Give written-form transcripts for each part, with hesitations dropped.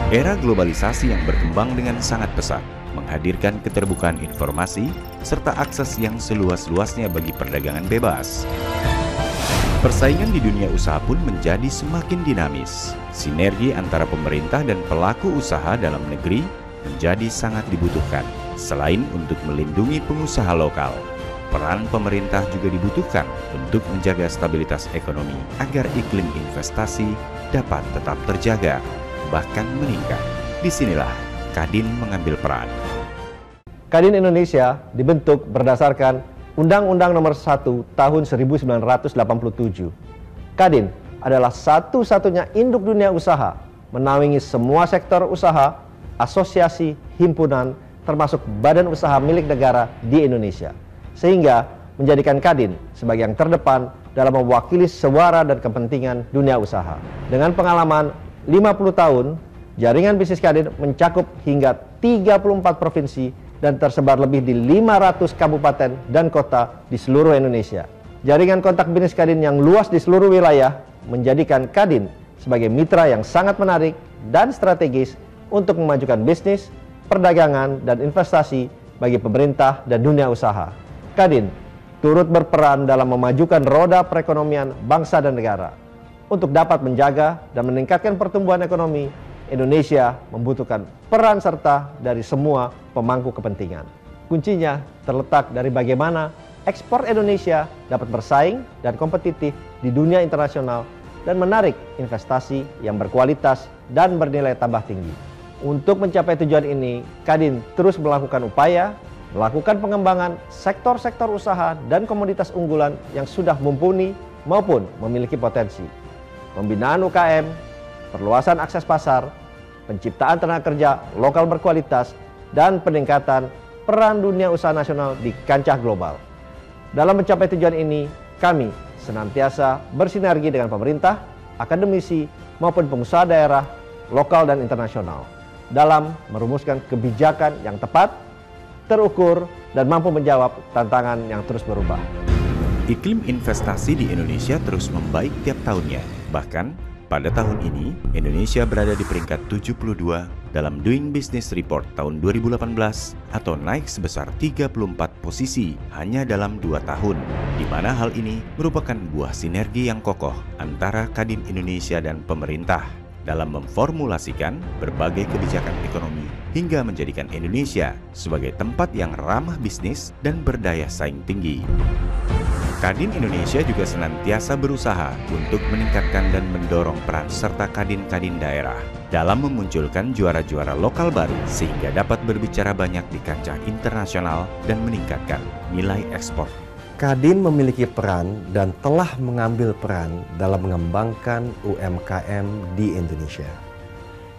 Era globalisasi yang berkembang dengan sangat pesat, menghadirkan keterbukaan informasi, serta akses yang seluas-luasnya bagi perdagangan bebas. Persaingan di dunia usaha pun menjadi semakin dinamis. Sinergi antara pemerintah dan pelaku usaha dalam negeri menjadi sangat dibutuhkan. Selain untuk melindungi pengusaha lokal, peran pemerintah juga dibutuhkan untuk menjaga stabilitas ekonomi agar iklim investasi dapat tetap terjaga, bahkan meningkat. Disinilah Kadin mengambil peran. Kadin Indonesia dibentuk berdasarkan Undang-Undang Nomor 1 Tahun 1987. Kadin adalah satu-satunya induk dunia usaha menaungi semua sektor usaha, asosiasi, himpunan, termasuk badan usaha milik negara di Indonesia, sehingga menjadikan Kadin sebagai yang terdepan dalam mewakili suara dan kepentingan dunia usaha. Dengan pengalaman 50 tahun, jaringan bisnis Kadin mencakup hingga 34 provinsi dan tersebar lebih di 500 kabupaten dan kota di seluruh Indonesia. Jaringan kontak bisnis Kadin yang luas di seluruh wilayah menjadikan Kadin sebagai mitra yang sangat menarik dan strategis untuk memajukan bisnis, perdagangan, dan investasi bagi pemerintah dan dunia usaha. Kadin turut berperan dalam memajukan roda perekonomian bangsa dan negara. Untuk dapat menjaga dan meningkatkan pertumbuhan ekonomi, Indonesia membutuhkan peran serta dari semua pemangku kepentingan. Kuncinya terletak dari bagaimana ekspor Indonesia dapat bersaing dan kompetitif di dunia internasional dan menarik investasi yang berkualitas dan bernilai tambah tinggi. Untuk mencapai tujuan ini, Kadin terus melakukan upaya, melakukan pengembangan sektor-sektor usaha dan komoditas unggulan yang sudah mumpuni maupun memiliki potensi. Pembinaan UKM, perluasan akses pasar, penciptaan tenaga kerja lokal berkualitas, dan peningkatan peran dunia usaha nasional di kancah global. Dalam mencapai tujuan ini, kami senantiasa bersinergi dengan pemerintah, akademisi, maupun pengusaha daerah, lokal dan internasional dalam merumuskan kebijakan yang tepat, terukur, dan mampu menjawab tantangan yang terus berubah. Iklim investasi di Indonesia terus membaik tiap tahunnya. Bahkan, pada tahun ini, Indonesia berada di peringkat 72 dalam Doing Business Report tahun 2018 atau naik sebesar 34 posisi hanya dalam 2 tahun, di mana hal ini merupakan buah sinergi yang kokoh antara Kadin Indonesia dan pemerintah dalam memformulasikan berbagai kebijakan ekonomi hingga menjadikan Indonesia sebagai tempat yang ramah bisnis dan berdaya saing tinggi. Kadin Indonesia juga senantiasa berusaha untuk meningkatkan dan mendorong peran serta kadin-kadin daerah dalam memunculkan juara-juara lokal baru sehingga dapat berbicara banyak di kancah internasional dan meningkatkan nilai ekspor. Kadin memiliki peran dan telah mengambil peran dalam mengembangkan UMKM di Indonesia.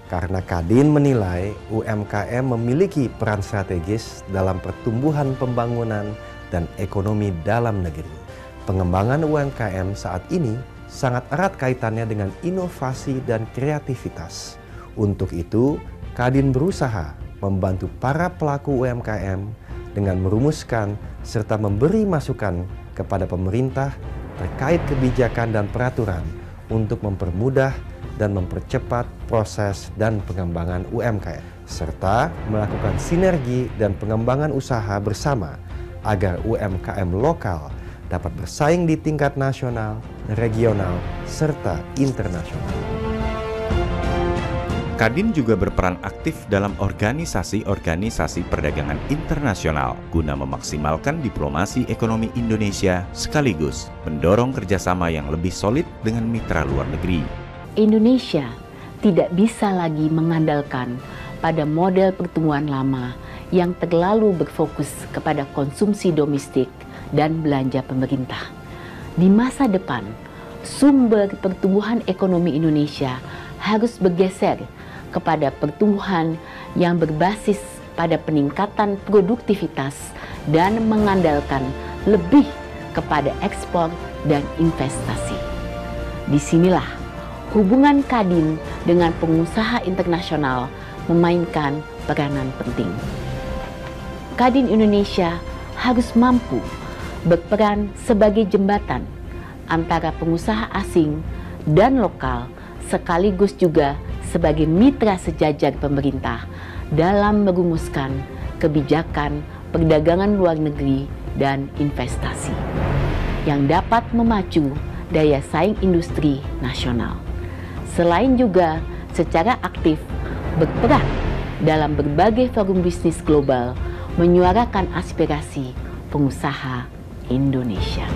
Karena Kadin menilai UMKM memiliki peran strategis dalam pertumbuhan pembangunan dan ekonomi dalam negeri. Pengembangan UMKM saat ini sangat erat kaitannya dengan inovasi dan kreativitas. Untuk itu, Kadin berusaha membantu para pelaku UMKM dengan merumuskan serta memberi masukan kepada pemerintah terkait kebijakan dan peraturan untuk mempermudah dan mempercepat proses dan pengembangan UMKM, serta melakukan sinergi dan pengembangan usaha bersama agar UMKM lokal dapat bersaing di tingkat nasional, regional, serta internasional. Kadin juga berperan aktif dalam organisasi-organisasi perdagangan internasional guna memaksimalkan diplomasi ekonomi Indonesia sekaligus mendorong kerjasama yang lebih solid dengan mitra luar negeri. Indonesia tidak bisa lagi mengandalkan pada model pertumbuhan lama yang terlalu berfokus kepada konsumsi domestik dan belanja pemerintah. Di masa depan, sumber pertumbuhan ekonomi Indonesia harus bergeser kepada pertumbuhan yang berbasis pada peningkatan produktivitas dan mengandalkan lebih kepada ekspor dan investasi. Disinilah hubungan Kadin dengan pengusaha internasional memainkan peranan penting. Kadin Indonesia harus mampu berperan sebagai jembatan antara pengusaha asing dan lokal sekaligus juga sebagai mitra sejajar pemerintah dalam merumuskan kebijakan perdagangan luar negeri dan investasi yang dapat memacu daya saing industri nasional. Selain juga secara aktif berperan dalam berbagai forum bisnis global menyuarakan aspirasi pengusaha Indonesia.